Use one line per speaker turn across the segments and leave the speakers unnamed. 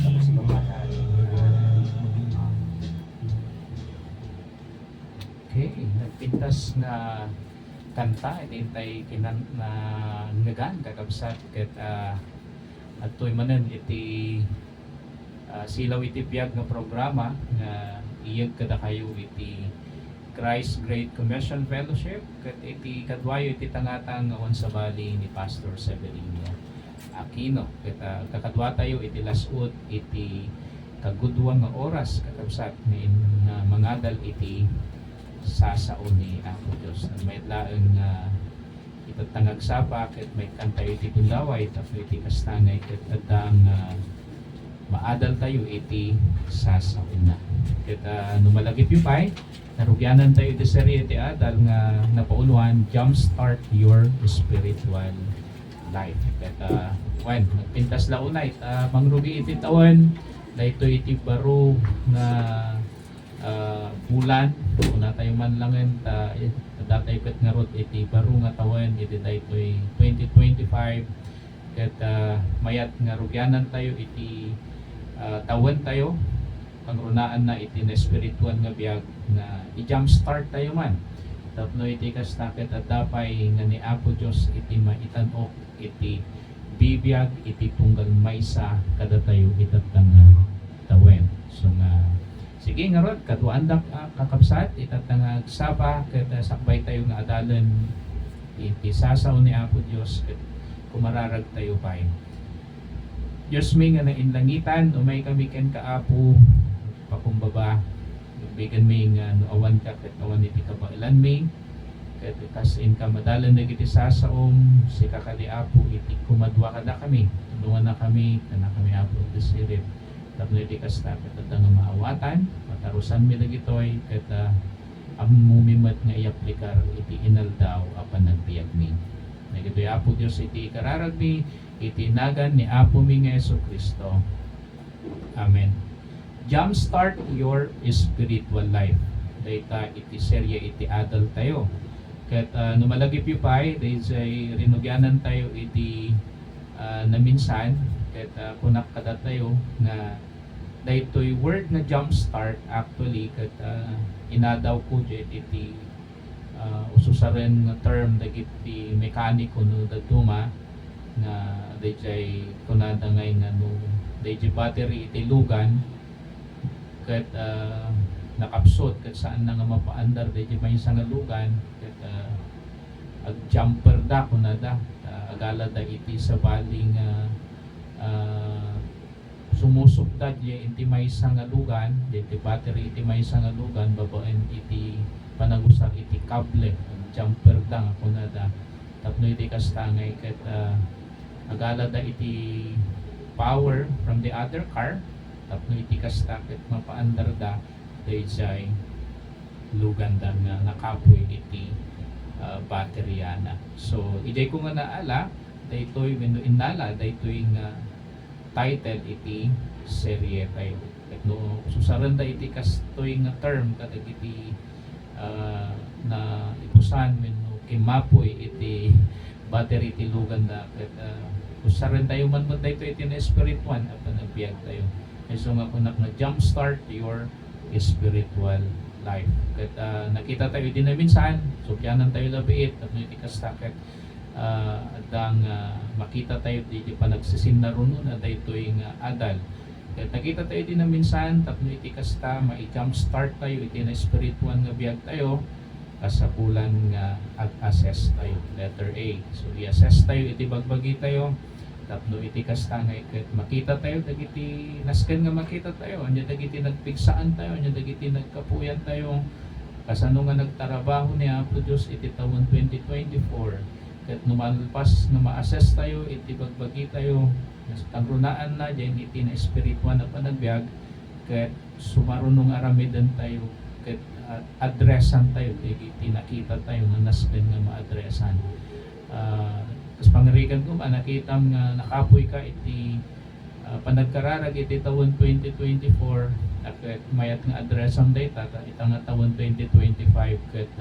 Tapos lumadaan.
Okay, nagpintas na kanta iti tay kinan na ngagan kakabsat ket adtoy manen iti silaw iti biag nga programa nga iyag kada kayo iti Christ Great Commission Fellowship ket iti kadwayo iti tangatang awan sa bali ni Pastor Severino Aquino ket kakadwa tayo iti lasud iti kagudwang nga oras kakabsat nga mangadal iti sasaon ni Apo Diyos. May laeng itatangag sapa ket may kanta iti gundaway tapos iti kastangay ket adang maadal tayo iti sasaon na. Ket numalagip yung pay, narugyanan tayo iti serye iti adal nga napaunuan Jumpstart Your Spiritual Life. Ket when nagpintas launay mangrugi iti tawen dayto iti baro nga bulan una tayo man langin datay ket ngarot iti baro nga tawen iti daytoy 2025 ket mayat nga rugyanan tayo iti tawen tayo pangrunaan na iti na spiritual nga biag nga i-jump start tayo man tapno iti kastaket at dapay nga ni Apo Dios iti maitan-ok iti bibiyag iti tunggal maysa kada tayo itatang tawen so nga sige nga rod, kaduandak kakabsat, itatangag sapa, ket sakbay tayo nga adalan, itisasaw ni Apo Diyos, ket kumararag tayo pa'y. Diyos mi nga nainlangitan, umay kami ken kaapo, pakumbaba, bigan mi nga nuawan ka, ket awan iti kabailan mi, ket kasin ka madalan na iti sasaom, si kakali Apo, iti kumadwa kada kami, tulungan na kami, kana kami Apo, desirip, tapno iti kasta ket nga maawatan patarusan mi dagitoy ket ammumimet nga iaplikar iti inaldaw apan nagbiag mi nagitoy Apo Dios iti ikararag mi iti nagan ni Apo mi nga Jesucristo. Amen. Jumpstart your spiritual life. Dayta iti serye iti adult tayo. Ket numalagip yu pay dayjay rinugyanan tayo iti na minsan ket kunak kada tayo nga daytoy word nga jump start actually ket inadaw ko jet iti ususaren nga term dagiti mekaniko no dagduma nga dayjay kunada ngay nga no dayjay battery iti lugan ket nakapsot ket saan na nga mapaandar dayjay maysa nga lugan ket ag jumper da kunada agala da iti sa baling sumusukdad ya iti maysa nga lugan iti battery iti maysa nga lugan babaen iti panagusar iti kable jumper da nga kunada tapno iti kastangay ket agala da iti power from the other car tapno iti kasta ket mapaandar da dayjay lugan da nga nakapoy iti batteryana. So, ijay ko nga naala, daytoy wenno inala, daytoy nga title iti serye tayo. No, susaran da iti kastoy nga term kadag iti na ipusan wenno kimapoy iti battery iti lugan da ket susaran tayo man mo daytoy iti na spiritual apan nagbiag tayo. So nga kunak na jump start your spiritual life. Ket nakita tayo din na minsan, subyanan tayo labiit, tapno iti kastaket adang makita tayo di panagsisin runo na daytoy nga adal. Ket nakita tayo din na minsan, tapno iti kasta mai-jump start tayo iti na spiritual nga biag tayo kasapulan nga ag-assess tayo. Letter A. So i-assess tayo iti bagbagi tayo tapno iti kasta nga ket makita tayo dagiti nasken nga makita tayo anya dagiti nagpigsaan tayo anya dagiti nagkapuyan tayo kasano nga nagtrabaho ni Apo Dios iti taon 2024 ket numalpas na ma-assess tayo iti bagbagi tayo nagrunaan na diyan iti na espiritual na panagbiag ket sumarunong aramidan tayo ket addressan tayo iti nakita tayo nga nasken nga ma-addressan tapos pangarigan ko nakitam nga nakapoy ka iti panagkararag iti taon 2024 at mayat nga address ang data ita nga taon 2025 ket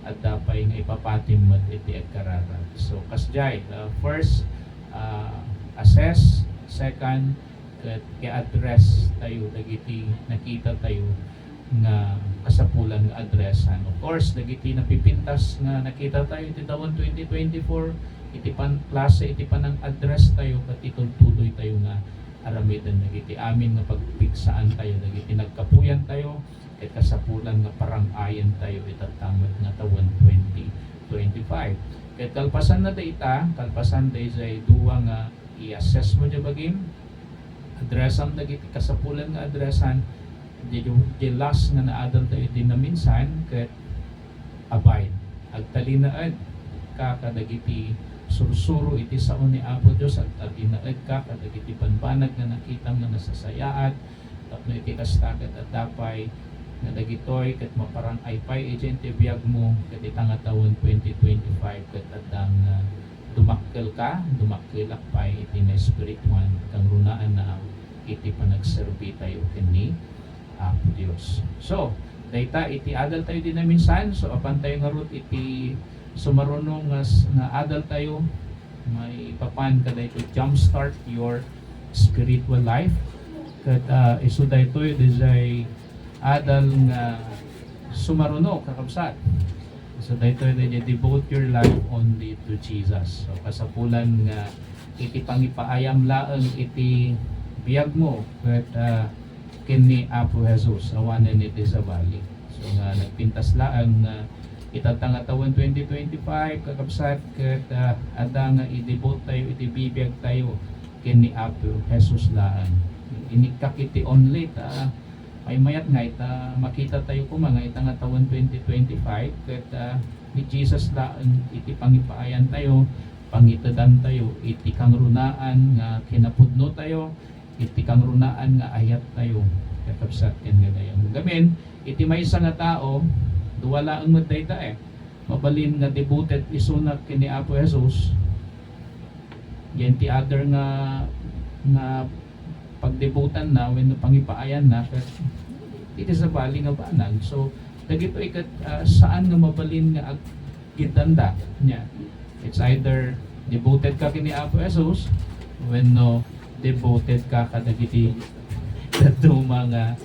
at dapay nga ipapatim iti agkararag. So kasjay first assess, second ket i-address tayo dagiti nakita tayo nga kasapulan nga addressan. Of course, dagiti napipintas nga nakita tayo iti taon 2024, iti pan klase iti panang address tayo ket itultuloy tayo nga aramidan dagiti amin nga pagpiksaan tayo dagiti nagkapuyan tayo ket kasapulan nga parang-ayan tayo itatamad nga taon 2025. Ket kalpasan na dayta, kalpasan day duwa nga i-assess mo di bagim addressan dagiti kasapulan nga addressan di last nga naadal tayo din na minsan ket abide agtalinaed ka kadagiti sursuro iti sao ni Apo Dios agtalinaed ka kadagiti banbanag nga nakita nga nasasayaat tapno iti kastaket at dapay nga dagitoy ket maparang aypay agent biyag mo ket itanga taon 2025 ket adang dumakkel ka dumakkelak pay iti na spirituan kang runaan na iti panagserbi tayo kini Apo Dios. So, dayta iti adal tayo din na minsan. So, apan tayo nga root iti sumarunong na adal tayo may papan ka dayto jumpstart your spiritual life. Kat iso dayto dayjay adal nga sumaruno kakabsat. So dayto dayjay devote your life only to Jesus. So kasapulan nga iti pangipaayam laeng iti biyag mo ket kini Apo Jesus awanen iti sa bali. So nga nagpintas laang itatanga taon 2025 kakabsat ket ada nga i-devote tayo iti bibiyag tayo kini Apo Jesus laang. Inikak iti only ta may mayat nga ita makita tayo ko mga itanga taon 2025 ket ni Jesus laang iti pangipaayan tayo pangitadan tayo iti kangrunaan nga kinapudno tayo iti kang runaan nga ayat tayo kakabsat ken ganayang gamin iti maysa nga tao duwala ang madayta mabalin nga devoted isunak kini Apo Jesus yan ti other nga pagdebutan na when pangipaayan na ket iti sa bali nga banag so dagito ikat saan nga mabalin nga agitanda nya it's either devoted ka kini Apo Jesus when no devoted ka kadagiti dato mga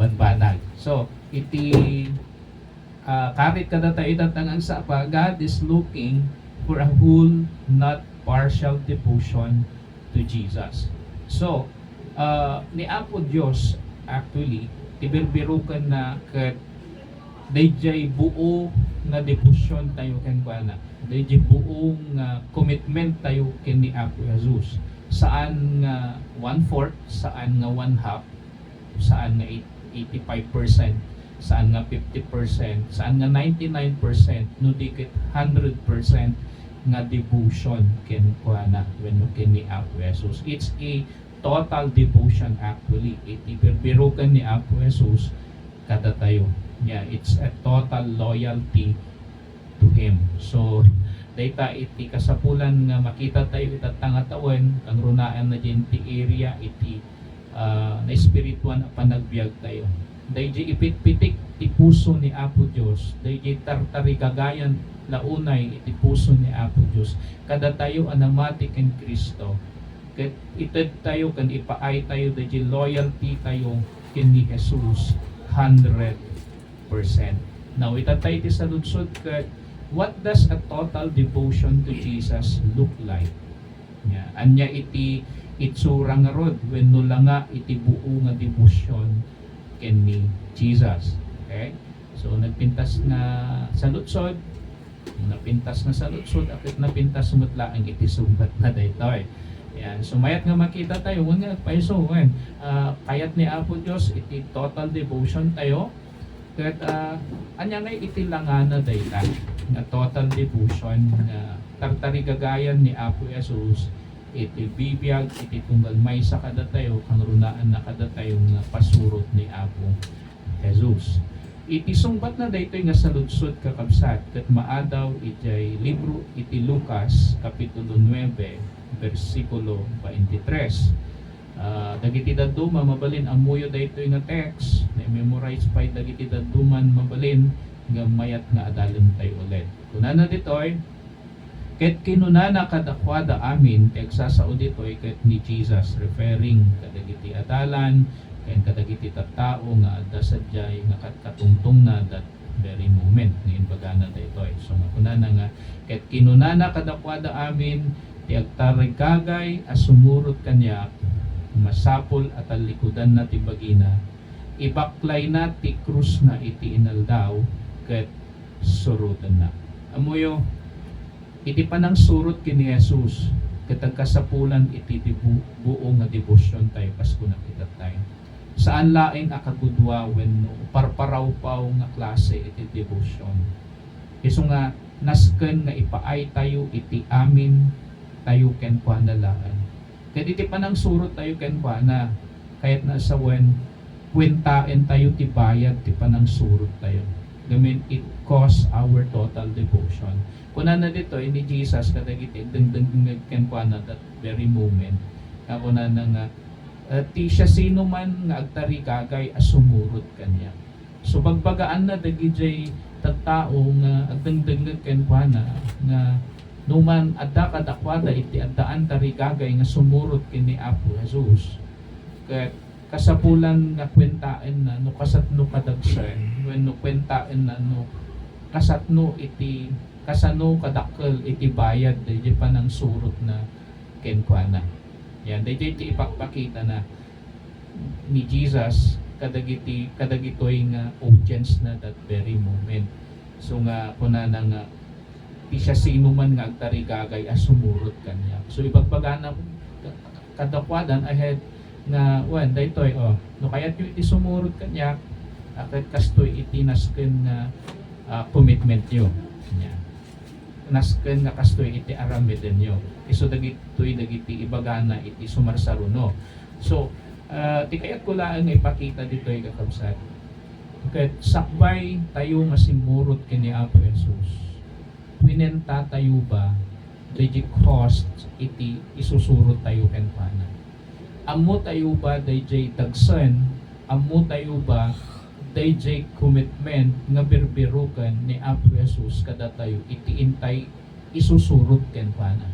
banbanag. So, iti karit kada tayo itatang sa pa, God is looking for a whole, not partial devotion to Jesus. So, ni Apo Dios actually, tibirbirukan na kat dayjay buo nga devotion tayo ken kuana. Dayjay buo nga commitment tayo ken ni Apo Jesus. Saan nga 1/4, saan nga 1/2, saan nga 85%, saan nga 50%, saan nga 99%, no dikit 100% nga devotion ken kuana when ken ni Apo Jesus. It's a total devotion actually. Itibirbirukan ni Apo Jesus kada tayo. Yeah, it's a total loyalty to Him. So, dayta iti kasapulan nga makita tayo itatanga tawen ang runaan na dyan ti area iti na espirituan panagbiag tayo dayjay ipitpitik ti puso ni Apo Dios dayjay tartari kagayan launay iti puso ni Apo Dios kada tayo anamati ken Kristo ket ited tayo kan ipaay tayo dayjay loyalty tayo ken ni Jesus 100%. Now itatay ti saludsod ket what does a total devotion to Jesus look like? Yeah. Anya iti itsura nga rod when no langa iti buo nga devotion ken ni Jesus. Okay? So nagpintas nga saludsod, napintas nga saludsod akit napintas sumutla ang iti sumbat na daytoy. Yan. So mayat nga makita tayo nga paiso kayat ni Apo Dios iti total devotion tayo. Ket anya nga iti langana dayta nga total devotion nga tartari gagayan ni Apo Jesus iti bibiyag iti tunggal maysa kada tayo kang runaan na kada tayo nga pasurot ni Apo Jesus. Iti sungbat na daytoy nga saludsod kakabsat ket maadaw iti libro iti Lucas kapitulo 9 bersikulo 23. Dagiti daduma mabalin ang muyo daytoy nga text na memorize pa dagiti daduman mabalin nga mayat nga adalem tayo ulit. Kunana ditoy Ket kinunana kadakwada amin ti agsasao ditoy ket ni Jesus referring kadagiti adalan ken kadagiti tattao nga adda sadyay nga katungtong na that very moment ngayon bagana daytoy. So kunana nga ket kinunana kadakwada amin ti agtarigagay as sumurot kaniya masapol at alikudan na ti bagina ibaklay na ti krus na iti inaldaw ket surutan na. Amuyo iti panang surot kini Jesus katag kasapulan iti buo nga debosyon tayo Pasko na kita tayo. Saan laing akagudwa when parparaw-paw nga klase iti debosyon. Iso nga nasken nga ipaay tayo iti amin tayo ken kuana laan. Ket iti panang surot tayo ken kuana kahit na sa kwentaen tayo ti bayad ti panang surot tayo. Gamin it costs our total devotion. Kuna na dito ni Jesus kadagiti dengdeng ken kuana that very moment. Ako na nga ti siya sino man nga agtarigagay as sumurot kanya. So bagbagaan na dagiti tattao nga agdengdeng ken kuana nga numan adda kadakwada iti addaan tarigagay nga sumurot kini Apo Jesus. Ket kasapulan nga kwentaen na no kasatno kadagsen when no kwentaen na no kasatno iti kasano kadakkel iti bayad di panang surot na kenkwana. Yan di ipakpakita na ni Jesus kadagitoy nga audience na that very moment. So nga kunana nga di siya sino man nga agtarigagay as sumurot kanya. So ipagbagana kadakwadan ahead nga wan daytoy no kayat yu iti sumurot kanya aket kastoy iti nasken nga commitment yo nya nasken nga kastoy iti aramiden yo iso dagiti ibagana iti sumarsaruno. So ti kayat ko laeng nga ipakita ditoy kakabsat ket sakbay tayo nga simurot kini Apo Jesus winenta tayo ba the cost iti isusurot tayo ken pana. Amo tayo ba dayjay tagsan, amo tayo ba dayjay commitment nga birbirukan ni Apo Jesus kada tayo itiintay isusurot ken pana.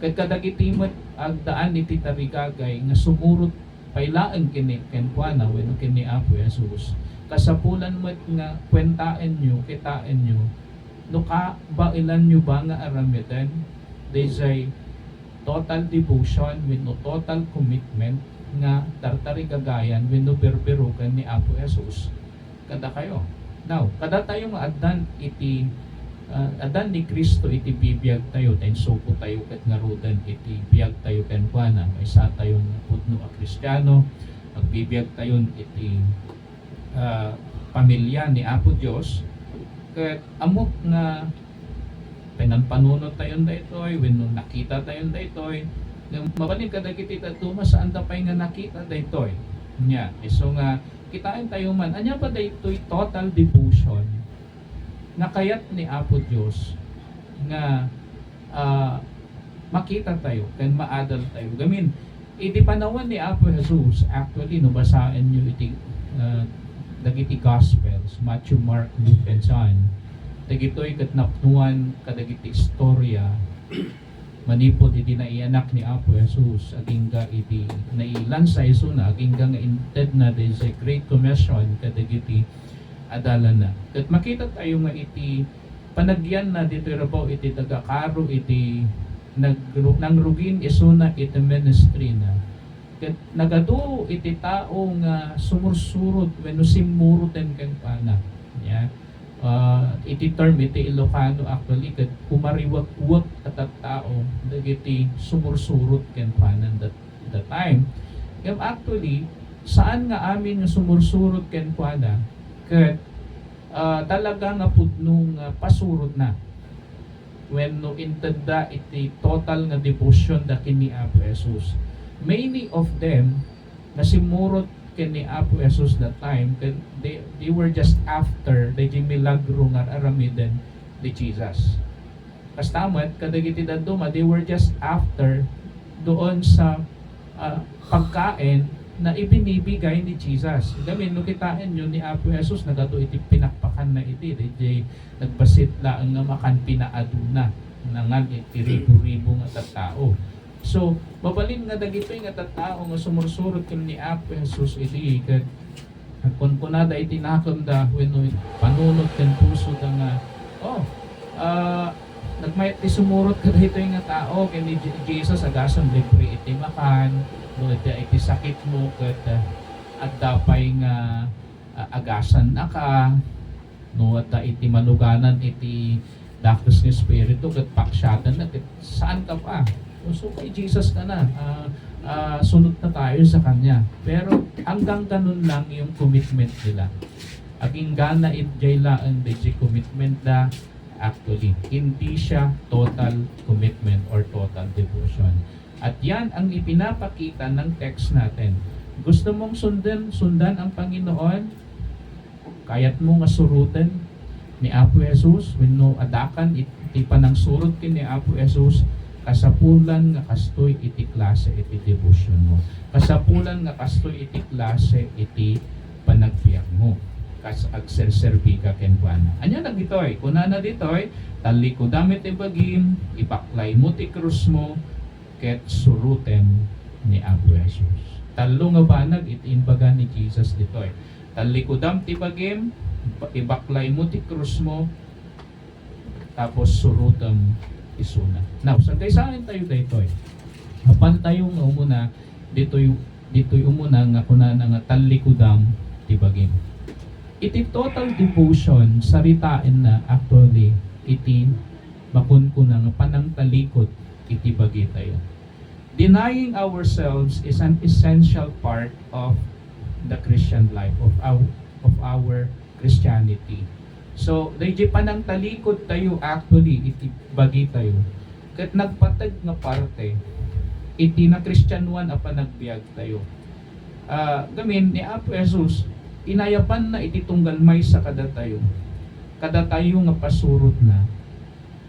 Ket kadagiti met agdaan iti tarigagay nga sumurot paylaan kini ken pana wenno kini Apo Jesus. Kasapulan met nga kwentaen nyo, kitain nyo, no ka bailan nyo ba nga aramiden dayjay total devotion with no total commitment nga tartarigagayan with no berberukan ni Apo Jesus kada kayo. Now, kada tayo nga adan iti adan ni Kristo iti bibiyag tayo tayo suko tayo ket ngarudan iti biyag tayo ken kuana may sa tayo pudno a Kristiyano magbibiyag tayo iti pamilya ni Apo Dios ket amok nga panunot tayon daytoy wenno nakita tayon daytoy mabalin kadagiti tatuma saan ta pay nga nakita daytoy nya iso nga kitain tayo man anya pa daytoy total devotion nga kayat ni Apo Dios nga makita tayo ken maadal tayo gamin iti panawan ni Apo Jesus actually no basaen niyo iti dagiti gospels Matthew, Mark, Luke and John dagitoy ket napnuan kadagiti istorya manipod iti naianak ni Apo Jesus agingga iti nailansa iso na agingga nga inted na there is a great commission kadagiti adalan na ket makita tayo nga iti panagyan na dito rabaw iti tagakaro iti nangrugin iso na iti ministry na ket nagadu iti tao nga sumursurot wenno simuroten ken pana ya iti term iti Ilocano actually ket kumariwak-wak at tao dagiti sumursurot ken panan that time actually saan nga amin yung sumursurot ken kuana ket talaga nga pudno nga pasurot na when no intenda iti total nga devotion da kini Apo Jesus. Many of them na simurot kini Apo Jesus that time they were just after the milagro nga aramiden ni Jesus. Kastamat kadagiti daduma they were just after doon sa pagkain na ibinibigay ni Jesus. Gamin no kitain nyo ni Apo Jesus nagato iti pinakpakan na iti DJ nagbasit laang nga makan pinaaduna nangan iti ribo-ribo nga tattao. So babalin nga dagitoy nga tattao nga sumursurot ken ni Apo Jesus iti ket kun kunada iti nakam da wenno panunot ken puso da nga nagmayat ti sumurot kada itoy nga tao ken ni Jesus agasan libre iti makan no iti sakit mo ket at dapay nga agasan na ka no at iti manuganan iti dakes nga espiritu ket paksyatan na ket saan ka pa so kay Jesus ka na sunod na tayo sa kanya pero hanggang ganun lang yung commitment nila aging gana itjay laan di commitment da actually hindi siya total commitment or total devotion at yan ang ipinapakita ng text natin. Gusto mong sundan ang Panginoon, kayat mo nga surutan ni Apo Jesus, wenno adakan iti panang surut ken ni Apo Jesus, kasapulan nga kastoy iti klase iti devotion mo. Kasapulan nga kastoy iti klase iti panagbiag mo. Kas agserserbi ka ken kuana. Anya nagditoy, kunana ditoy, talikudam iti bagim, ibaklay mo ti krus mo ket suruten ni Apo Jesus. Talo nga banag iti imbaga ni Jesus ditoy. Talikudam ti bagim, ibaklay mo ti krus mo tapos surutem isuna. Now, sa kaysahan tayo daytoy. Apan tayo nga umuna ditoy umuna nga kunana nga talikudam ti bagim. Iti total devotion saritain na actually iti makunkuna nga panangtalikod iti bagi tayo. Denying ourselves is an essential part of the Christian life of our Christianity. So, dahil panangtalikod tayo actually iti bagi tayo. Kat nagpatag nga parte iti na Kristyanuan a panagbiag tayo. Gamin ni Apo Jesus inayapan na iti tunggal may sa kada tayo nga pasurot na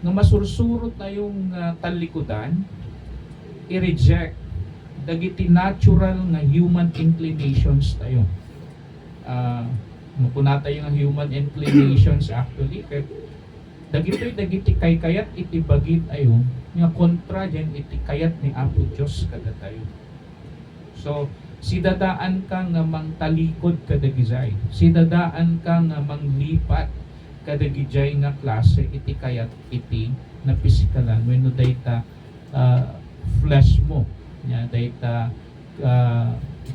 nga masursurot na yung talikudan i-reject dagiti natural nga human inclinations tayo mapuna tayo nga human inclinations actually kaya dagiti kayat iti bagit ayo nga kontra dyan iti kayat ni Apo Diyos kada tayo so sidadaan ka nga mangtalikod kadagizay. Sidadaan ka nga manglipat kadagizay nga klase iti kayat iti na pisikalan. Wenno dayta flesh mo. Nya dayta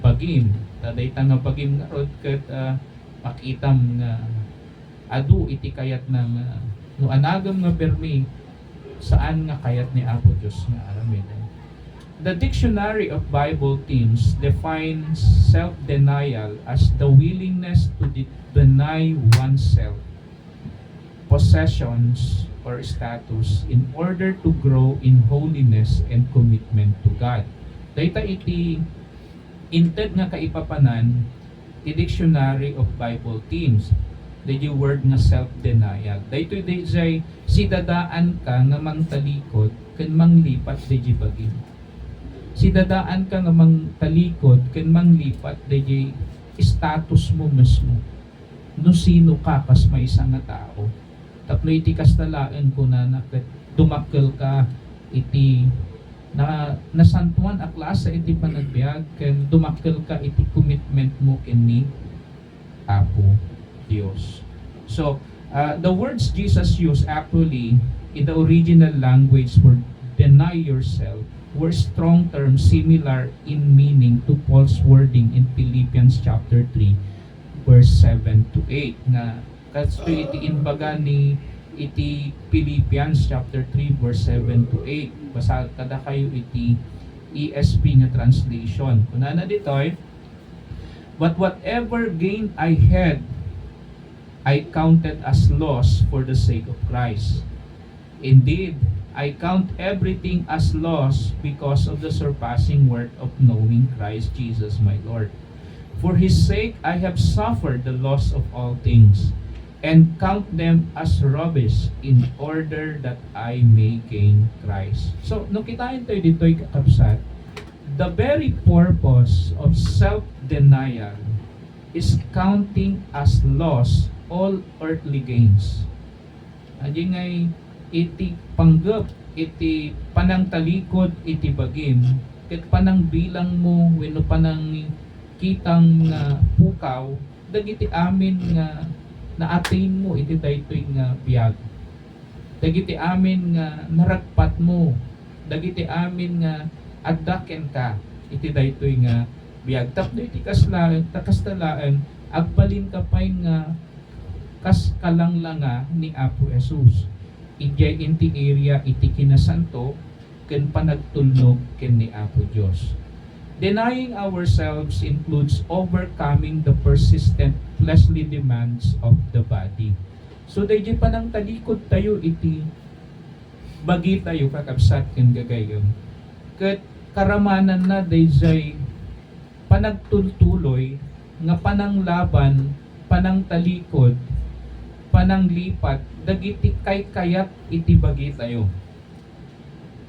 bagim. Dayta nga bagim nga rod ket makitam nga adu iti kayat ng no anagam nga permi saan nga kayat ni Apo Dios nga aramen. The Dictionary of Bible Themes defines self-denial as the willingness to deny oneself possessions or status in order to grow in holiness and commitment to God. Dayta iti inted nga kaipapanan ti Dictionary of Bible Themes. Dayta word nga self-denial. Dayto dayjay sidadaan ka nga mangtalikod ken manglipat dayjay bagim. Sidadaan ka nga mangtalikod ken manglipat dayjay status mo mismo. No sino ka kas may isang nga tao. Tapno iti kastalaan ko na dumakkel ka iti na nasantuan a klase iti panagbiag ken dumakkel ka iti commitment mo ken ni Apo Dios. So, the words Jesus used actually in the original language for deny yourself were strong terms similar in meaning to Paul's wording in Philippians chapter 3 verse 7 to 8 na kasto iti inbaga ni iti Philippians chapter 3 verse 7 to 8 basa kada kayo iti ESV nga translation kunana ditoy but whatever gain I had I counted as loss for the sake of Christ. Indeed, I count everything as loss because of the surpassing worth of knowing Christ Jesus my Lord. For His sake I have suffered the loss of all things, and count them as rubbish in order that I may gain Christ. So, nung kitain tayo dito'y kakabsat, the very purpose of self-denial is counting as loss all earthly gains. Adi ngay iti panggap, iti panangtalikod, iti bagim, ket panang bilang mo, wenno panang kitang nga pukaw, dagiti amin nga na-attain mo, iti daytoy nga biyag. Dagiti amin nga naragpat mo, dagiti amin nga addaken ka, iti daytoy nga biyag. Tapno iti kastalaan, agbalin ka pa'y nga kas kalanglanga ni Apo Jesus. Ijay inti area iti kinasanto ken panagtulnog ken ni Apo Dios. Denying ourselves includes overcoming the persistent fleshly demands of the body. So dayjay panang talikod tayo iti bagi tayo kakabsat ken gagayon. Ket karamanan na dayjay panagtultuloy nga pananglaban, panangtalikod, pananglipat dagiti kaykayat iti bagi tayo.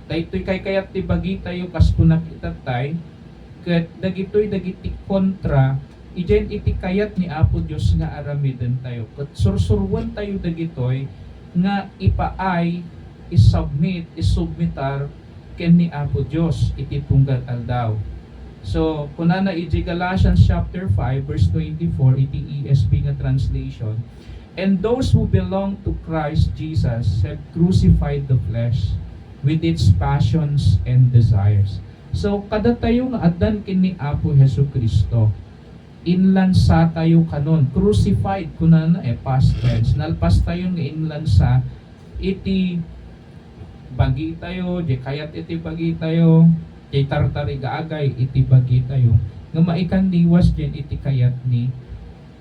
Daytoy kaykayat ti bagi tayo kas kunakita tay ket dagiti kontra ijen iti kayat ni Apo Dios nga aramiden tayo. Ket sursurwan tayo dagitoy nga ipaay isubmitar ken ni Apo Dios iti tunggal aldaw. So kunana iti Galatians chapter 5 verse 24 iti ESV nga translation, and those who belong to Christ Jesus have crucified the flesh with its passions and desires. So kada tayo nga addan kini Apo Hesukristo, inlansa tayo kanon, crucified kunana past tense, nalpas tayo nga inlansa iti bagi tayo, di kayat iti bagi tayo, di tartari gaagay iti bagi tayo, nga maikandiwas din iti kayat ni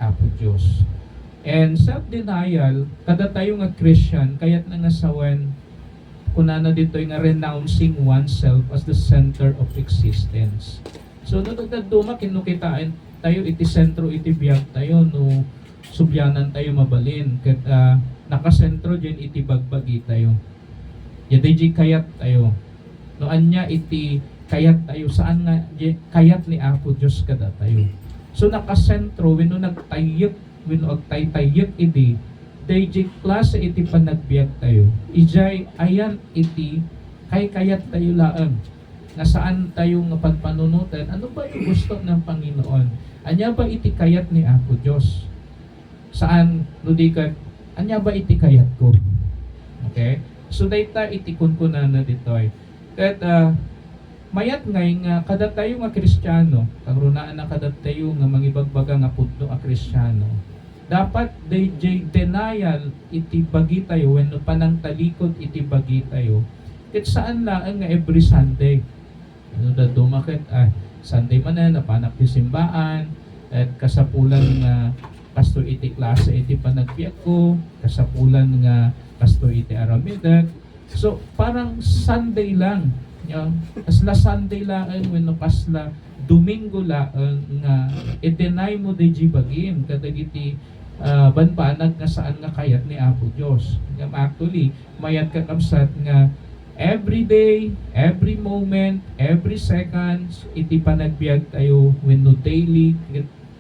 Apo Dios. And self-denial, kada tayo nga Christian, kayat na nga sawen, kunana dito nga renouncing oneself as the center of existence. So, duma kinukitaan tayo, iti sentro, iti biyag tayo, no, subyanan tayo mabalin, kat nakasentro dyan, iti bagbagi tayo. Yadayji kayat tayo. No, anya iti kayat tayo, saan nga, kayat ni Apo Diyos kada tayo. So, nakasentro, wino nagtayok, wino agtaytayok iti, dayjay klase iti panagbiag tayo. Ijay ayan iti kayat tayo laang. Nga saan tayo nga pagpanunutan, ano ba yung gusto ng Panginoon? Anya ba iti kayat ni Apo Diyos? Saan, nudikan, anya ba iti kayat ko? Okay? So, dayta iti kunkunan na ditoy. Kat, mayat ngay nga, kada tayo nga Kristiyano, kagrunaan na kada tayo nga mangibagbaga nga pudno a Kristiyano, dapat dayjay denial iti bagi tayo wenno panang talikod iti bagi tayo ket saan laeng nga every Sunday ano da dumaket Sunday man na napanak ti simbaan at kasapulan nga kasto iti klase iti panagbiag ko, kasapulan nga kasto iti aramidag. So parang Sunday lang kasla Sunday lang wenno kasla Domingo lang nga i-deny mo dayjay bagim kadagiti banbanag nga saan nga kayat ni Apo Dios. Actually, mayat kakabsat nga every day, every moment, every second, iti panagbiag tayo wenno daily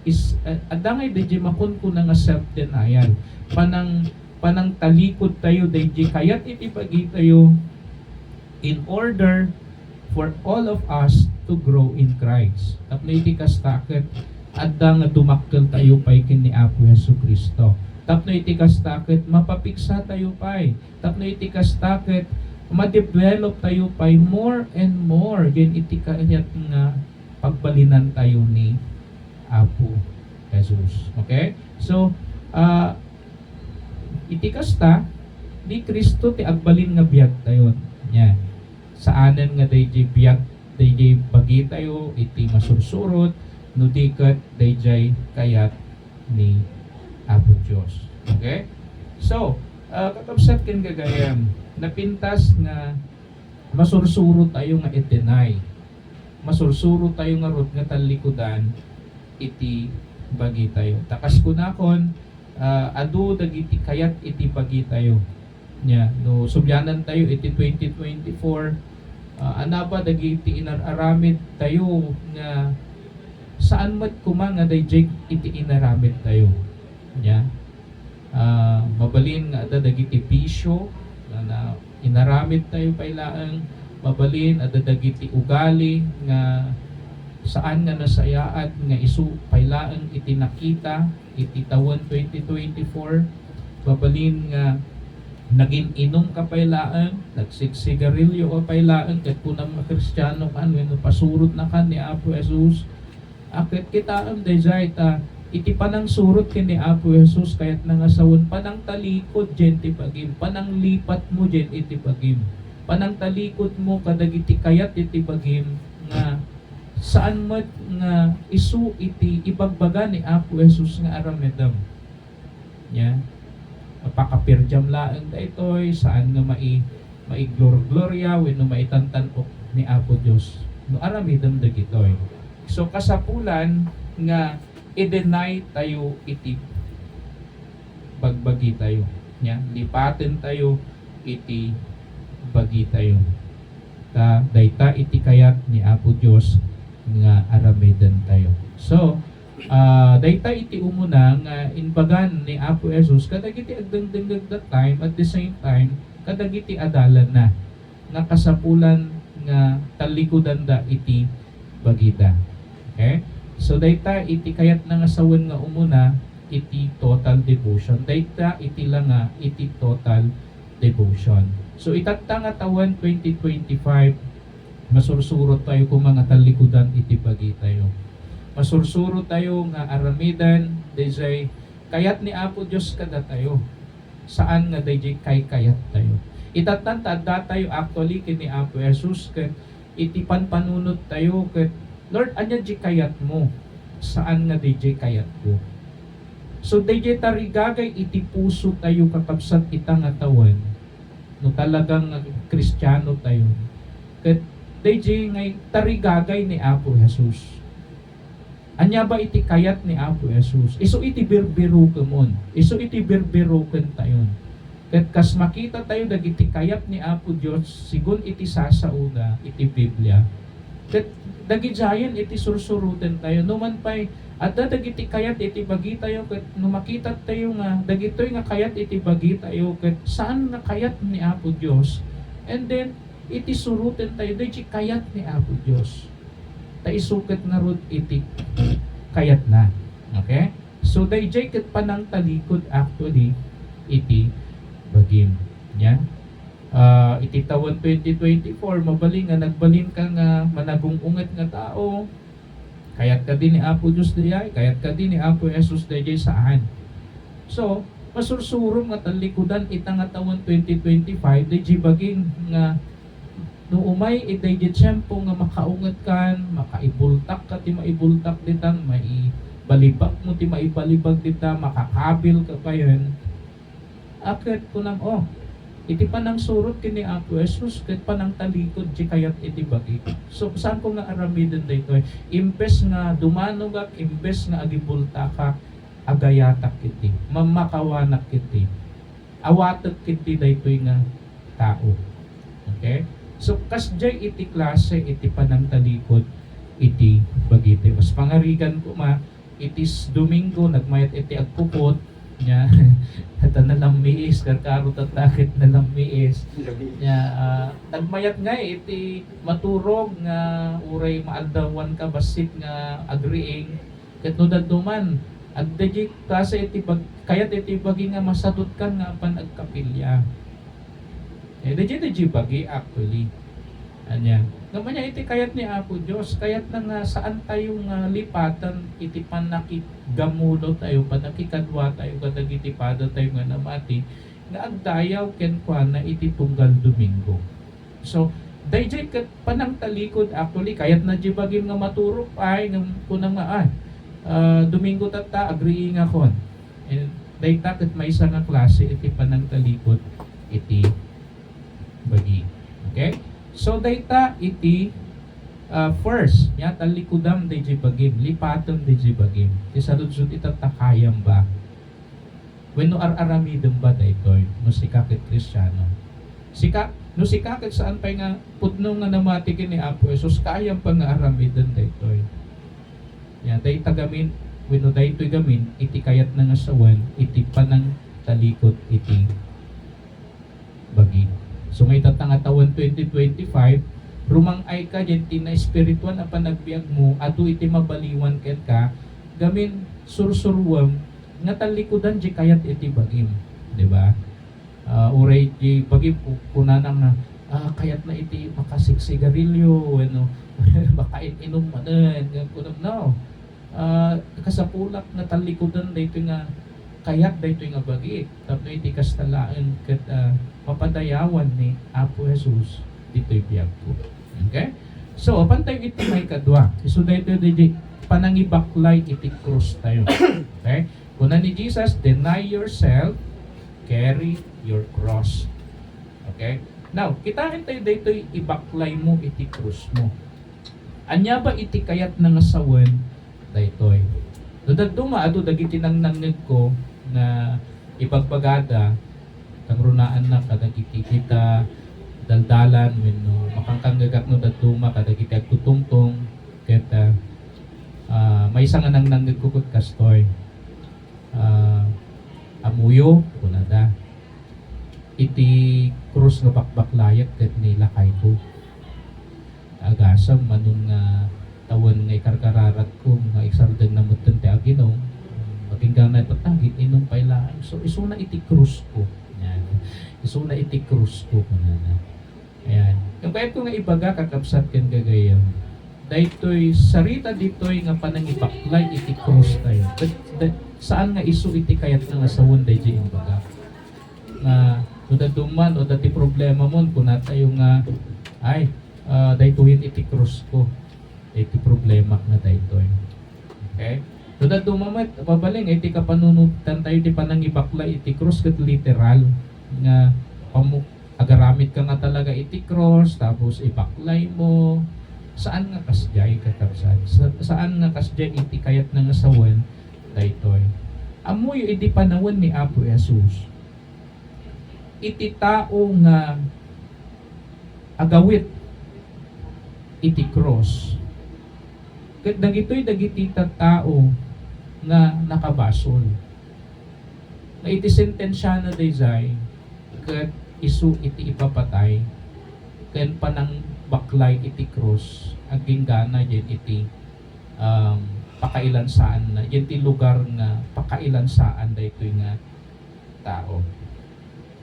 is adangay dayjay makunkuna nga self-denial. Panang talikod tayo dayjay kayat iti pagi tayo in order for all of us to grow in Christ. Tapno iti kastaket adda nga dumakkel tayo pay ken ni Apo Hesukristo. Tapno iti kastaket mapapiksa tayo pay. Tapno iti kastaket ma-develop tayo pay more and more gen iti kayat nga pagbalinan tayo ni Apo Jesus. Okay? So, iti kasta di Kristo ti agbalin nga biag tayo. Yan. Saanen nga dayjay biag, dayjay bagi tayo iti masursurot nudikat dayjay kayat ni Apo Dios. Okay? So, kakabsat ken gagayam, napintas nga masursuro tayo nga i-deny. Masursuro tayo nga rod nga talikudan iti bagi tayo. Takas kunakon adu dagiti kayat iti bagi tayo. Nya, no subyanan tayo iti 2024 anaba dagiti inaramid tayo nga saan mat kumanga dayjay iti inaramid tayo. Nya, mabalin nga ada dagiti bisyo na inaramid tayo pailaang mabalin at dagiti ugali nga saan nga nasayaat nga isu pailaang itinakita iti taon 2024 mabalin nga naging inom ka pailaan, nagsigsigarilyo ka pailaan, kat punang mga Kristiyano kan, when pasurot na kan ni Apo Jesus, akit kita ang desire ta, iti panang surot kin ni Apo Jesus, kaya't nangasawon, panang talikod dyan ti pagim, panang lipat mo dyan iti pagim, panang talikod mo kadag iti kayat iti pagim, nga saan mo nga isu iti ibagbaga ni Apo Jesus nga aramedam. Yeah. Mapakapirjam laeng da itoy saan nga maiglor-gloria wenno maitantan ni Apo Dios no aramidem dagitoy. So kasapulan nga i-deny tayo iti bagbagi tayo nya lipaten tayo iti bagi tayo ta dayta iti kayat ni Apo Dios nga aramiden tayo. So dayta iti umuna nga inbagan ni Apo Jesus kadagiti agdengdeng that time at the same time kadagiti adalan na nga kasapulan nga talikudan da iti bagita. Okay? So dayta iti kayat na nga sawen nga umuna iti total devotion. Dayta iti lang nga iti total devotion. So itatta nga taon 2025 masursurot tayo kung mga talikudan iti bagita tayo. Masursuro tayo nga aramidan dayjay kayat ni Apo Dios kada tayo. Saan nga dayjay kayat tayo. Itatanta tayo actually kini Apo Jesus ket iti panpanunot tayo ket Lord anya di kayat mo. Saan nga dayjay kayat ko. So dayjay tarigagay iti puso tayo kakabsat itang atawan. No talagang Kristiyano tayo. Ket dayjay ngay tarigagay ni Apo Jesus. Anya ba iti kayat ni Apo Jesus? Iso iti birbiro kemon. Iso iti birbiro ken tayon. Ket kas makita tayo dagiti kayat ni Apo Dios sigun iti sasauda iti Biblia. Ket dagijayen iti sursuruten tayo numan pay adda dagiti kayat iti bagi tayo ket no makita tayo nga dagitoy nga kayat iti bagi tayo ket saan nga kayat ni Apo Dios. And then iti suruten tayo dagiti kayat ni Apo Dios. Ta isuket nga rod iti kayat na. Okay? So dayjay ket panang talikod actually iti bagim. Yeah? Iti taon 2024 mabalin nga nagbalin ka nga managungungit nga tao. Kayat ka din ni Apo Dios dayay, kayat ka din ni Apo Jesus dayjay saan. So masursurom nga talikudan ita nga taon 2025 dayjay baging nga no umay iday di tiyempo nga makaungat kan, makaibultak ka ti maibultak ditang, maibalibag mo ti maibalibag dita, makakabil ka pa yun. Akit kunang iti panang surot kini Apo Jesus, ket panang talikod di kayat iti bagi. So saan ko nga aramiden dayto? Imbes nga dumanogak, imbes nga agibulta ka, agayatak kiti, mamakawanak kiti, awatek kiti daytoy nga tao. Okay? So kasjay iti klase iti panang talikod iti bagiti. Mas pangarigan ko itis Domingo nagmayat iti agpupot nya hata nalammiis karkaro tatakit nalammiis nya nagmayat nga iti maturog nga uray maaldawan ka basit nga agriing ket no dadduman agdagi klase iti kayat iti bagi nga masadot kan nga pan agkapilya. Dayjay bagi actually. Anya. Naman niya iti kayat ni Apo Dios, kayat na nga saan tayo nga lipatan iti panakigamulo tayo, panakikadwa tayo kadag iti pada tayo nga namati, nga agdayaw ken kuana iti tunggal Domingo. So, dayjay ket panang talikod actually kayat na di bagim nga maturok ay nga kunang nga Domingo tata agriing akon. And dayta ket maysa nga klase iti panang talikod iti bagi. Okay? So dayta iti first, ya talikudam dayjay bagim, lipaton dayjay bagim. Ti saludsud itatakayam ba? Wenno araramidem ba daytoy no sikakit Kristiyano? No sikakit saan pay nga pudno nga namati kini Apo Jesus kayam pa nga aramiden daytoy. Ya dayta gamin wenno daytoy gamin iti kayat na nga sawan iti panang talikod iti bagi. So may tatangatawan 2025, rumang ay ka dyan tina espirituan na panagbiag mo, ato iti mabaliwan ket ka, gamin sursurwam, nga talikudan di kayat iti bagim. Diba? Uray di bagim kunanang na, kayat na iti makasiksigarilyo, ano, baka inom manan, no. Kasapulak na talikudan dito nga kayat dito nga bagi tapno iti kastalaan ket mapadayawan ni Apo Jesus dito'y biyag ko. Okay? So apan tayo iti may kadwa. So dito di panangibaklay iti cross tayo. Okay? Kuna ni Jesus, deny yourself, carry your cross. Okay? Now, kitain tayo dito ibaklay mo iti cross mo. Anya ba iti kayat na nga sawen daytoy. Dudad duma ado dagiti nang nangnig ko na ipagbagada kang runaan na kadagiti kita daldalan wenno makangkanggagat no daduma kadagiti agtutungtong ket may isa nga nang nangnig ko ket kastoy. Amuyo kunada iti krus nga bakbaklayat ket nilakay ko. Agasam manung tawon nga ikarkararat ko nga iksardeng na mutten ti Aginong maging ganay patagit inom pailaan. So isuna iti krus ko. Yan. Isuna iti krus ko kunana. Ayan. Yung kaya ko nga ibaga kakabsat ken gagayam. Daytoy sarita ditoy nga panangibaklay iti krus tayo. Saan nga isu iti kayat nga sawon dayjay imbaga. Nga duman o dati problema mon kuna tayo nga ay daytoy iti krus ko. Iti problema nga daytoy. Okay? Dudad dumamat pabaling iti kapanunutan tayo ti panangibaklay iti cross ket literal nga agaramit ka nga talaga iti cross tapos ibaklay mo saan nga kasjay kakabsat saan nga kasjay iti kayat nga sawen daytoy. Amoy iti panawon ni Apo Jesus iti tao nga agawit iti cross ket dagitoy dagiti tao nga nakabasol nga iti sentensya na dayjay ket isu iti ipapatay ken panang baklay iti cross aging gana yen iti pakailansaan na yen ti lugar nga pakailansaan daytoy nga tao.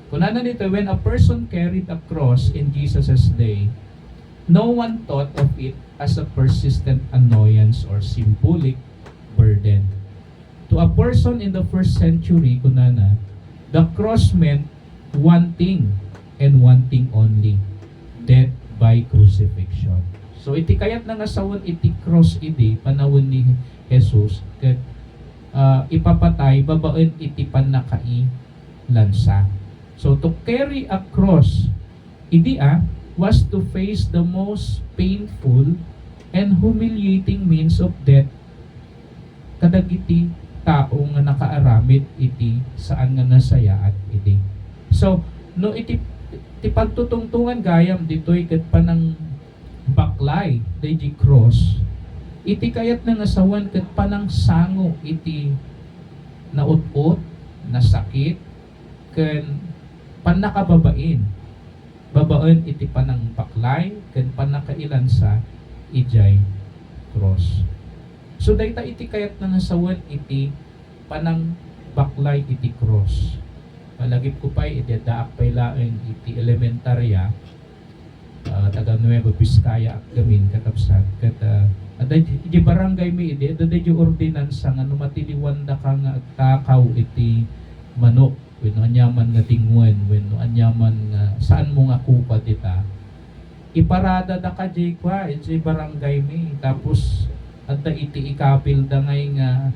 Kunana nito, when a person carried a cross in Jesus' day, no one thought of it as a persistent annoyance or symbolic burden. To a person in the first century, kunana, the cross meant one thing and one thing only, death by crucifixion. So iti kayat na nga sawon iti cross idi panawon ni Jesus ket ipapatay babaen iti pannakai lansa. So to carry a cross idi was to face the most painful and humiliating means of death kadagiti tao nga nakaaramid iti saan nga nasayaat iti. So no iti pagtutungtungan gayam ditoy ket panang baklay dayjay cross iti kayat na nga sawan ket panang sango iti naut-ut nasakit ken panakababain babaen iti panang baklay ken panakailan sa ijay cross. So dayta iti kayat na nasawan iti panang baklay iti cross. Palagip ko pa'y iti daak pa'y laeng iti elementarya taga Nueva Vizcaya at gamin katapsat kat iti barangay mi iti iti ordinansa nga numatiliwan da ka nga agtakaw iti manok wenno anyaman nga tingwen wenno anyaman nga saan mo nga kupa dita iparada da ka jay kwa iti barangay mi tapos adda iti ikapil da ngay nga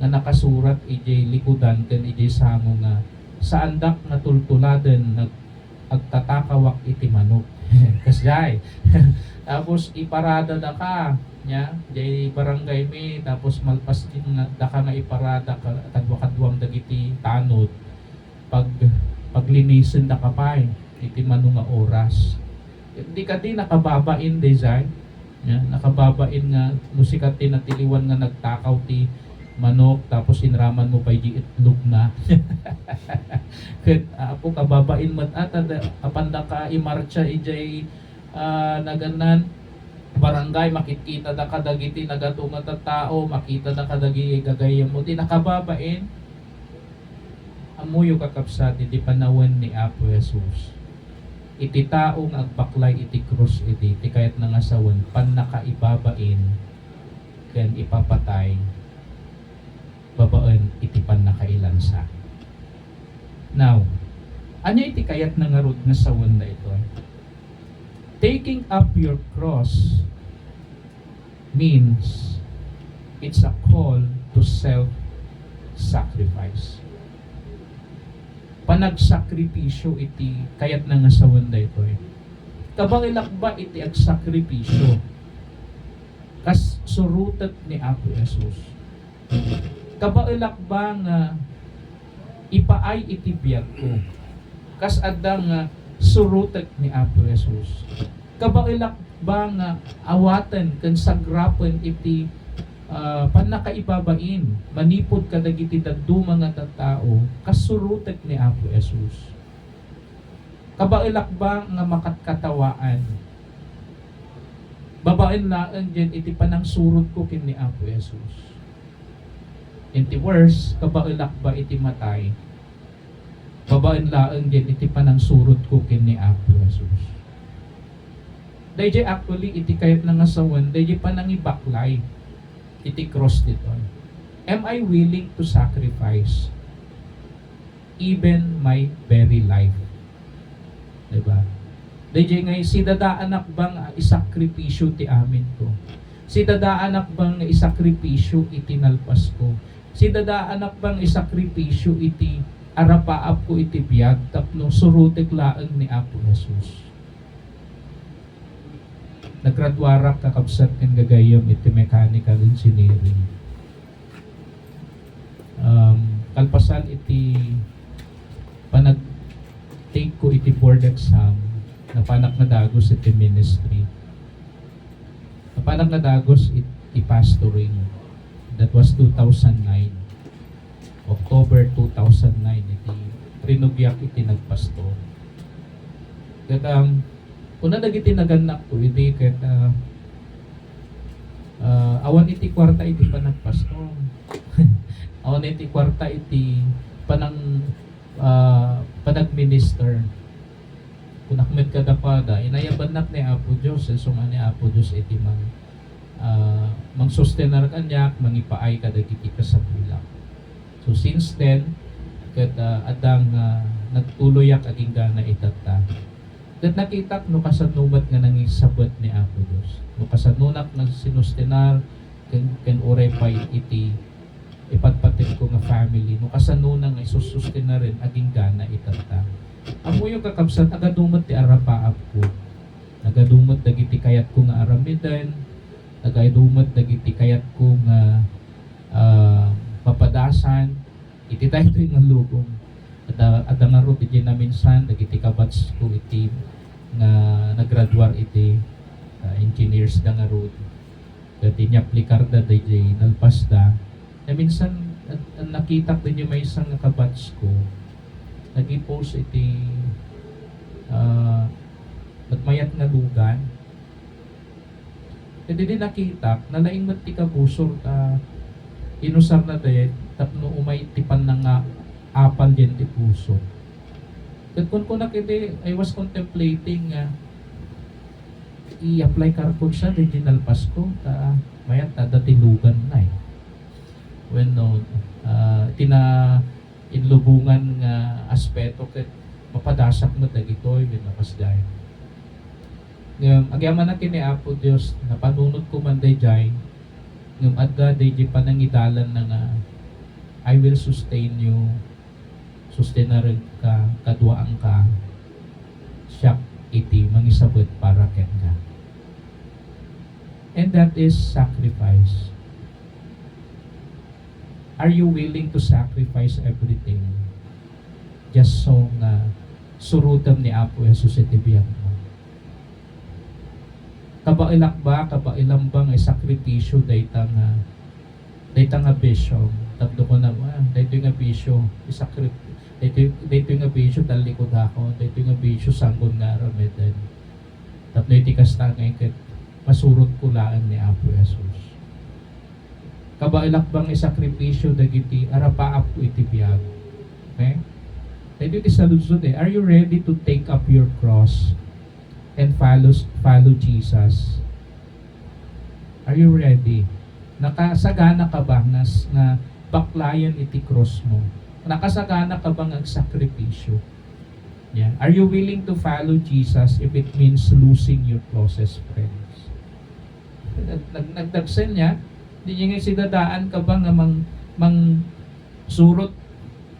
nakasurat iti likudan ken iti sango nga saan dak natultuladen agtatakawak iti manok kasjay tapos iparada da ka nya jay barangay mi tapos malpas din da ka nga iparada kadwa-kadwang dagiti tanod paglinisin da kapay iti mano nga oras di ka di nakababain design ya nakababain nga musikat ti natiliwan nga nagtakaw ti manok tapos inraman mo pa di itlog na. Ket apo kababain mat ata apanda ka imarcha ijay naganan barangay makikita da kadagiti nagatunga ta tao makita da kadagi gagayam mo di nakababain amuyo kakabsat iti panawen ni Apo Jesus iti taong agbaklay iti krus iti kayat nangasawan pan nakaibabain ken ipapatay babaen iti pan nakailansa. Now, ano iti kayat nangarod nga sawan na ito? Taking up your cross means it's a call to self-sacrifice. Panagsakripisyo iti kayat na nga sawan da ito. Kabang ilakba iti agsakripisyo kas surutat ni Apo Jesus. Kabang ilakba nga ipaay iti biyag ko kas adang nga surutat ni Apo Jesus. Kabang ilakba nga awatan kan sagrapan iti panakaibabain manipod kadagiti daddu mga tattao kasurutek ni Apo Jesus. Kabailakba nga makatkatawaan babaen laeng dyan iti panang surut ko kin ni Apo Jesus. Iti worse kabailakba iti matay babaen laeng dyan iti panang surut ko kin ni Apo Jesus. Dayjay actually iti kayat nangasawan dayjay panang ibaklay iti cross dito. Am I willing to sacrifice even my very life? Diba? Dahil ngay, si dadaanak bang isakripisyo ti amin ko? Si dadaanak bang isakripisyo iti nalpas ko? Si dadaanak bang isakripisyo iti arapaap ko iti biyag tapno surutek laeng ni Apo Jesus? Naggraduarak kakabsat ng gagayam iti mechanical engineering. Kalpasan iti panag-take ko iti board exam na panak na dagos iti ministry. Na panak na dagos iti pastoring. That was 2009. October 2009 iti Rinubyak iti nagpastor. Kat kuna dagiti naganak ko iti ket awan iti kwarta iti panagpasto. Awan iti kwarta iti panagminister. Kunakmet kadapada inayabanak ni Apo Dios suma ni Apo Dios iti mang sustenar kanyak mangipaay kadagiti kasapulak. So since then ket adang nagtuloyak aging gana itata. Ket nakitak no kasanumat nga nangisabot ni Apo Dios. No kasanunak nang sinustenar ken oray pa iti ipatpatin ko nga family. No kasanunang isusustenar rin aging gana itata. Amo yung kakabsat agadumot ti arapaap ko. Nagadumot dagiti kayat ko nga aramiden. Nagadumot dagiti kayat ko nga papadasan. Iti tayo ito yung lugong. At nga ro iti na minsan dagiti kabats ko iti nga naggraduar iti engineers da nga ro dati niya aplikarda dayjay nalpasda na minsan nakita ko din yung may isang kabats ko nag-post iti mayat nga lugan kasi din nakita nalaing mat ti kabusor inusar na dayet tapno umay tipan na nga apal din ti puso. Kat kun nakiti, I was contemplating i-apply karpon siya din dinalpas ko mayat datilugan na when no inlubungan nga aspeto ket mapadasak mo dagitoy binapas day. Ngem agyaman na kini Apo Dios napanunod ko man dayjay ngem adda dayjay panangidalan na nga I will sustain you sustenarin ka, kaduaan ka, siyak iti mangisabot para ken ka. And that is sacrifice. Are you willing to sacrifice everything just so nga surutam ni Apo Jesus iti biyag mo? Kabailak ba, kabailang bang ay sakripisyo dayta nga Dayta nga bisyo, tatlo ko na dayto nga bisyo, isakrip, dayto nga bisyo talikod ako, dayto nga bisyo sanggon nga rameten. Tapno iti kasta nga ikat masurot ko laan ni Apo Jesus. Kabailak bang isakripisyo dagiti arapaap ko iti biyag. Okay? Dayto iti saludsod Are you ready to take up your cross and follow Jesus? Are you ready? Nakasagana ka ba na baklayan iti cross mo? Nakasagana ka bang agsakripisyo? Yeah. Are you willing to follow Jesus if it means losing your closest friends? Nagdagsen niya, di niya nga sidadaan ka ba nga mang surot,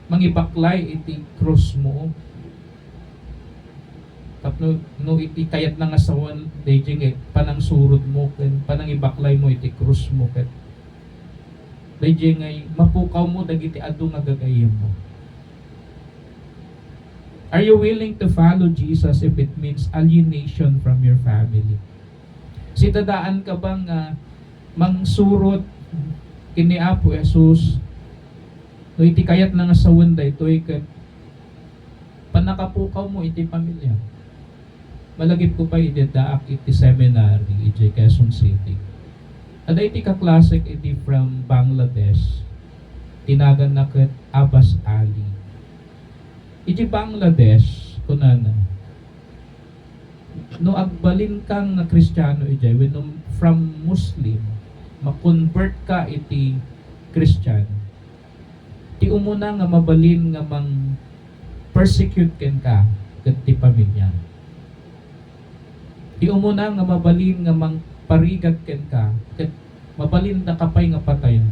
mangibaklay iti cross mo? Tapno no iti kayat na nga sawan, di nga panang surot mo, panang ibaklay mo iti cross mo, ket di nga mapukaw mo dagiti adu nga gagayem mo. Are you willing to follow Jesus if it means alienation from your family? Sidadaan ka bang mangsurot kini Apo Jesus no iti kayat na nga sawan daytoy ket panakapukaw mo iti pamilya? Malagip ko pa idadaak iti seminary iti Quezon City. Ada iti kaklasik iti from Bangladesh. Tinagan na ket Abbas Ali. Iti Bangladesh kunana. No agbalin kang nga Kristiyano iti when from Muslim ma-convert ka iti Christian. Ti umuna nga mabalin nga mang persecute ken ka ket ti pamilya. Ti umuna nga mabalin nga mang parigat ken ka ket mabalin na kapay nga patayon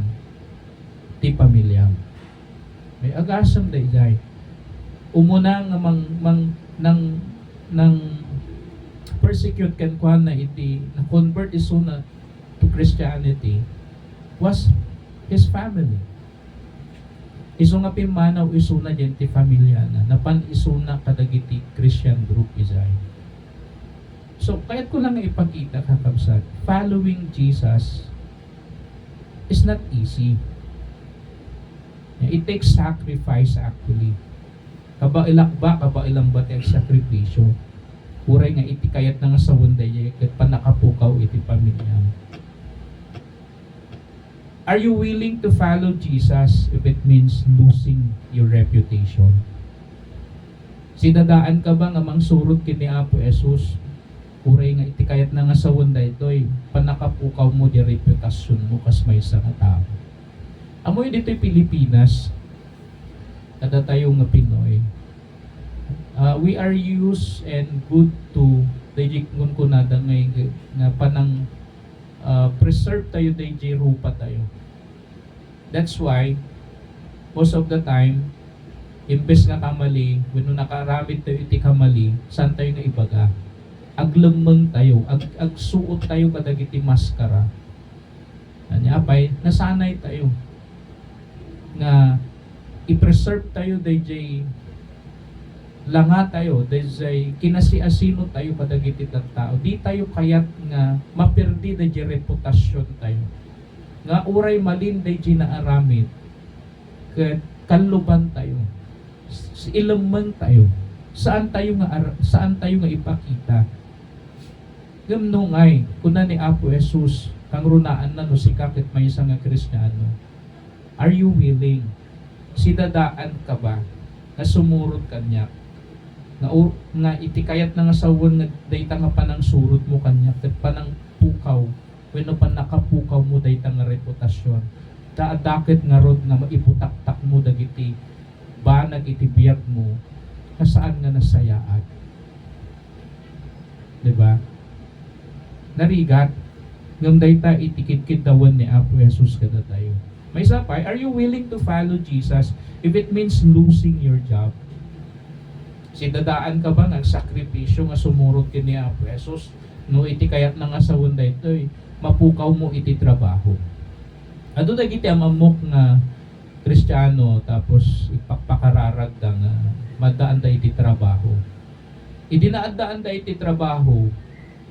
ti pamilya. May agasam dayjay. Umuna nga nang persecute ken kuan na iti na convert isuna to Christianity was his family. Isu nga pimanaw isuna dyan ti pamilya na napan isuna kadagiti Christian group izay. So kaya't ko lang ipakita kakabsat, following Jesus is not easy. It takes sacrifice actually. Kabailang ba ti sakripisyo. Uray nga iti kayat na nga sa wunday ket panakapukaw iti pamilya. Are you willing to follow Jesus if it means losing your reputation? Sidadaan ka ba nga mangsurot kini Apo Jesus? Uray nga iti kayat na nga sa wunday itoy panakapukaw mo di reputasyon mo kas may sa tao. Amoy dito'y Pilipinas, kada tayo nga Pinoy, we are used and good to dayjikngon ko nada nga panang preserve tayo dayjay rupa tayo. That's why most of the time imbes nga kamali when nakaramid tayo iti kamali saan tayo nga ibaga aglemeng tayo agsuot tayo kadagiti maskara anya apay nasanay tayo nga i-preserve tayo dayjay langa tayo dayjay kinasiasino tayo kadagiti tattao di tayo kayat nga maperdi dayjay reputasyon tayo nga uray malin dayjay naaramid ket kaluban tayo ilemeng tayo saan tayo nga ipakita gamno ngay kuna ni Apo Jesus kang runaan na no si kakit may isa nga Kristiyano. Are you willing? Sidadaan ka ba na sumurot kanya? Nga itikayat na nga sawon nga dayta nga panang surot mo kanya ket panang pukaw wenno pan nakapukaw mo dayta nga reputasyon. Daadakit nga rod nga maibutaktak mo dagiti banag iti biyag mo kasaan nga nasayaat. Diba? Narigat ngam dayta itikit-kit dawan ni Apo Jesus kada tayo. May sapay, are you willing to follow Jesus if it means losing your job? Sidadaan ka ba ng sakripisyo nga sumurot kini Apo Jesus no iti kayat na nga sa wanda ito'y mapukaw mo iti trabaho. Ato dagiti amamok nga Kristiyano tapos ipakpakararag da nga madaan da iti trabaho. Idinaadaan da iti trabaho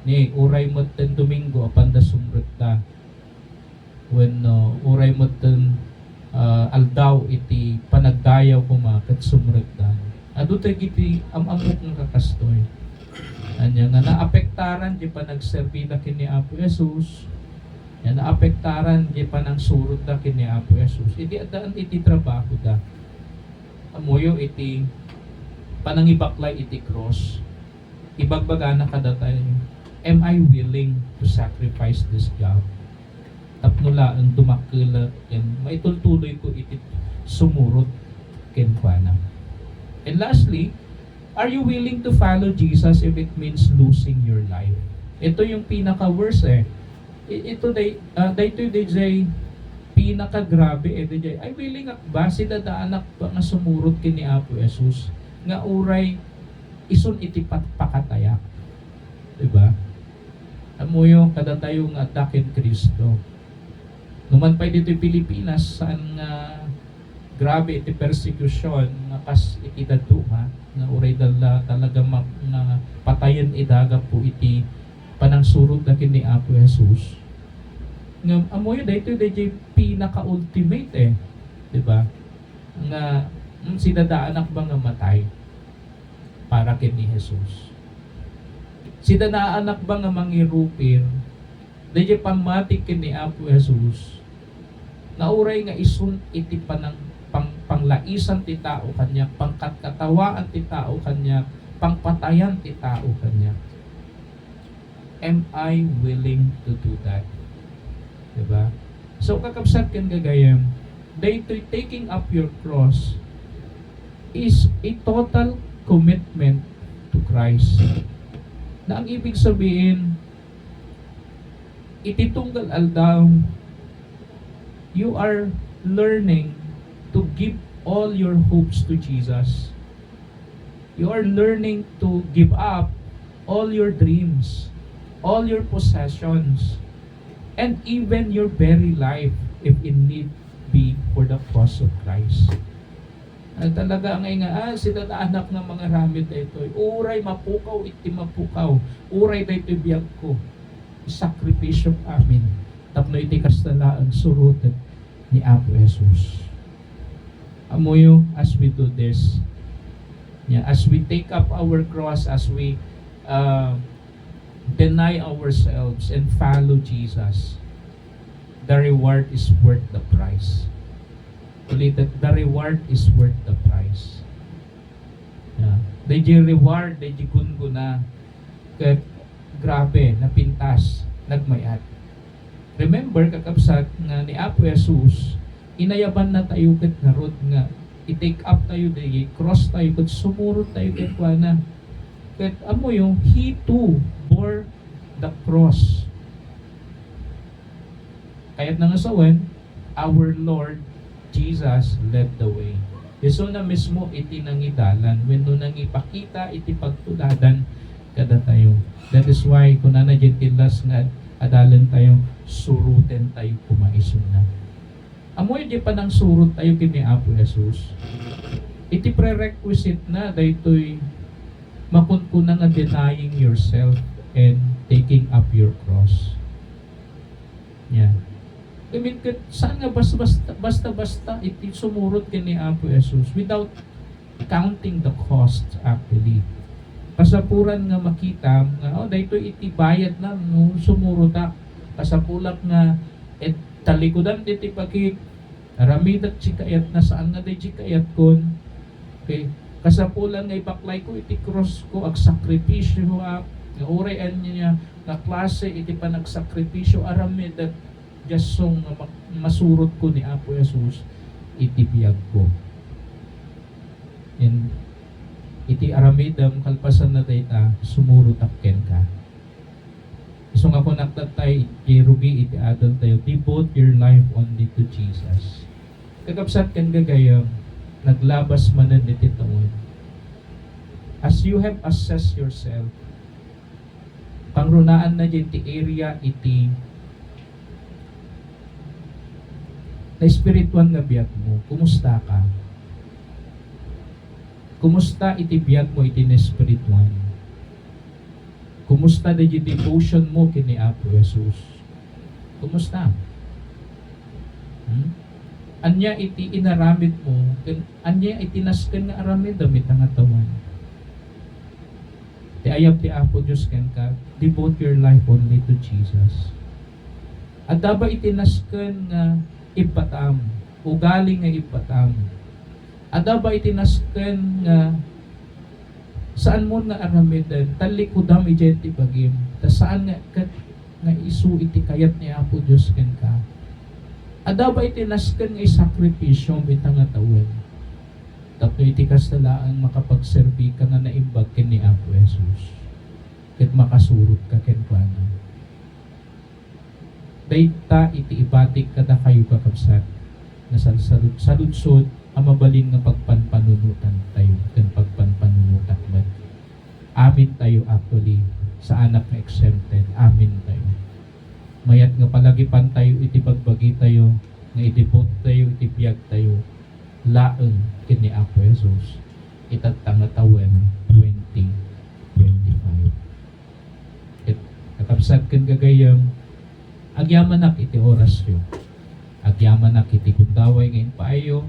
ni uray mo ten Domingo apan da sumrot da. when uray mo ten aldaw iti panagdayaw ko ket sumrekdan. Adu tay giti amamok nga kakastoy. Anya nga naapektaran di panagserbida kini Apo Jesus. Yan naapektaran di panang surod da kini Apo Jesus. Iti adaan iti trabaho da. Amuyo iti panangibaklay iti cross. Ibagbaga na kadatay. Am I willing to sacrifice this job? Tapnula ang dumakila and maitultuloy ko iti sumurot ken kuana. And lastly, are you willing to follow Jesus if it means losing your life? Ito yung pinaka-worst Ito daytoy day pinaka-grabe day. Ay willing ba si dadaanak ba nga sumurot kini Apo Jesus nga uray ison iti pakataya. Diba? Amo yung kadatayo nga dakin Kristo. Numan pa dito Pilipinas saan nga grabe iti persecution nga kas iti daduha nga uray dala talaga nga patayen idaga po iti panangsurod na kini Apo Jesus. Nga amo yun dito DJ pinaka-ultimate diba? Nga sinadaanak ba nga matay para kini Jesus. Sinadaanak ba nga mangirupir DJ pamatik kini Apo Jesus. Nauray nga isun iti panglaisan ti tao kanya, pangkatkatawaan ti tao kanya, pangpatayan ti tao kanya. Am I willing to do that? Diba? So kakabsat kan gagayam, daytoy taking up your cross is a total commitment to Christ. Na ang ibig sabihin, ititunggal aldaw, you are learning to give all your hopes to Jesus. You are learning to give up all your dreams, all your possessions, and even your very life if it need be for the cause of Christ. At talaga ngay nga, sila na anak ng mga ramid na ito, uray mapukaw, iti mapukaw, uray na ito biyag ko, sakripisyo amin, tapno iti kastalaan surutan ni Apo Jesus. Amoyo, as we do this, as we take up our cross, as we deny ourselves and follow Jesus, the reward is worth the price. Ulitin, the reward is worth the price. Dahil reward, dahil gunguna, kat grabe, napintas, nagmayat. Remember, kakabsat nga ni Apo Jesus, inayaban na tayo kat narod nga, i-take up tayo dahil, cross tayo, kat sumurot tayo kat wana. Kat amo yung, He too bore the cross. Kaya't nangasawan, our Lord Jesus led the way. Yeso na mismo iti nangidalan, when no nangipakita iti pagtuladan kada tayo. That is why kung na jentilas nga adalan tayo, suruten tayo kumaisun na. Amoy di pa nang surut tayo kini Apo Jesus. Iti prerequisite na daytoy makunkuna nga denying yourself and taking up your cross. Yeah. I mean, saan nga basta-basta iti sumurot kini Apo Jesus without counting the cost actually. Kasapuran nga makita nga dayto iti bayad na no sumurot ta. Kasapulak nga talikudan iti pakik aramidat chikayat na saan nga day chikayat kon. Okay. Kasapulan nga ipaklay ko iti cross ko ag sakripisyo nga urayan niya na klase iti panagsakripisyo aramidat jasong masurot ko ni Apo Jesus iti biyag ko. And iti aramidam kalpasan na dayta sumurot akken ka. So nga kung naktatay irugi iti adon tayo, devote your life only to Jesus. Kagapsat kan gagayam naglabas manan iti taon. As you have assessed yourself, pangrunaan na iti area iti na spiritual nga biyag mo, kumusta ka? Kumusta iti biyag mo iti na spiritual? Kumusta na iti devotion mo kini Apo Jesus? Kumusta? Anya iti inaramid mo, anya iti nasken nga aramid damit ang atawan. Ti ayab ti Apo Diyos ken ka, devote your life only to Jesus. At daba iti nasken nga ipatam, ugali nga ipatam. At daba iti nasken nga saan mo nga aramiden, talikudam ijenti bagim, ta saan nga nga isu iti kayat ni Apo Diyos ken ka. Ada ba iti nasken nga isakripisyo bitang nga tawen? Tapno iti kastalaan makapagserbi ka nga naimbag ken ni Apo Jesus. Ket makasurot ka ken kuana. Dayta iti ibatik kada kayo kakabsat na saludsod ang mabalin nga pagpanpanunutan tayo ken pagpanpanunutan met. Amin tayo actually sa anak nga exempted. Amin tayo. Mayat nga palagipan tayo iti pagbagi tayo nga idipot tayo iti biyag tayo laeng ken ni Apo Jesus itatang nga tawen 2025. Ket kakabsat ken gagayem agyamanak iti orasyon, agyamanak iti gundaway ngayon paayo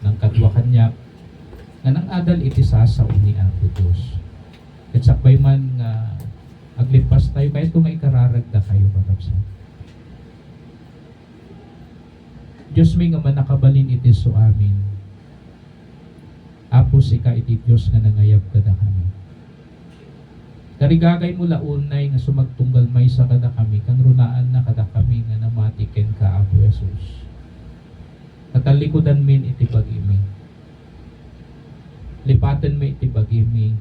ng kadwa kanyak nga nang adal iti sasaw ni Apo Dios. Ket sakbay man nga aglipas tayo kahit kung ikararagda kayo kakabsat. Diyos may nga manakabalin iti so amin. Apo sika iti Diyos nga nangayab kada kami. Karigagay mo launay nga sumagtunggal may sa kada kami, kang runaan na kada kami nga namatiken ka Apo Jesus. Katalikudan min iti bagimi. Lipaten mi iti bagimi.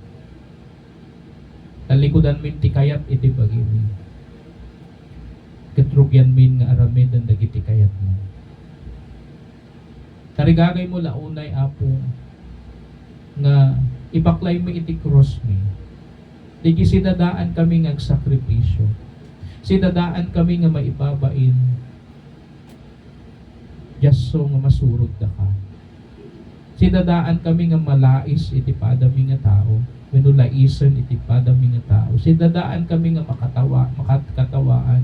Talikudan min ti kayat iti bagimi. Ketrugyan min nga aramid ang dagiti kayat mo. Karigagay mo launay Apo nga ibaklay mo iti cross mi. Digi sidadaan kami nga agsakripisyo. Sidadaan kami nga maibabain. Jaso nga masurot da ka. Sidadaan kami nga malais iti padami nga tao. Menulaisen iti padami nga tao. Sidadaan kami nga makatawaan.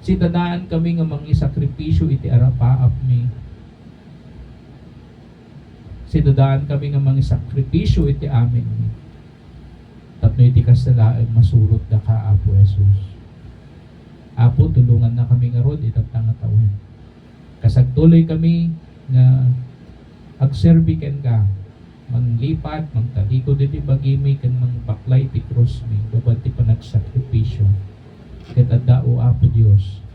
Sidadaan kami nga mangisakripisyo iti arapaap mi. Sidadaan kami nga mangisakripisyo iti amin mi. Tapno iti kasalaan masurot da ka Apo Jesus. Apo tulungan na kami nga rod itatang nga tawen. Kasagtuloy kami nga agserbi ken ka. Manglipat, mangtalikod iti bagimi ken mangbaklay iti cross mi. Babad ti panagsakripisyo. Ket addao Apo Dios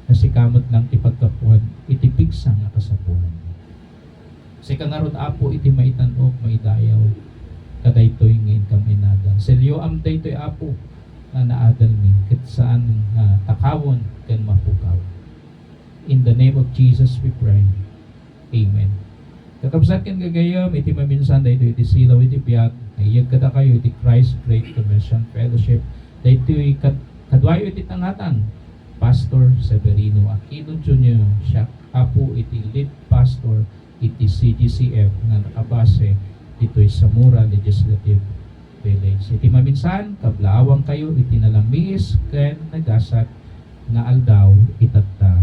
nasikamot lang ti pagkapuan iti pigsa nga kasapulan. Sika nga rod Apo iti maitanok maidayaw kadaytoy ngayon kami nadal. Selyo am daytoy Apo na naadal mi ket saan takawon ken mapukaw. In the name of Jesus we pray. Amen. Kakabsat ken gagayam iti maminsan daytoy iti silaw iti biag ayag kada kayo iti Christ Great Commission Fellowship daytoy kadwayo iti tangatan Pastor Severino Aquino Jr. siya Apo iti lead pastor iti CGCF nga nakabase dito'y Samura Legislative Village. Iti maminsan kablawang kayo iti nalamis ken nagasat nga aldaw itatta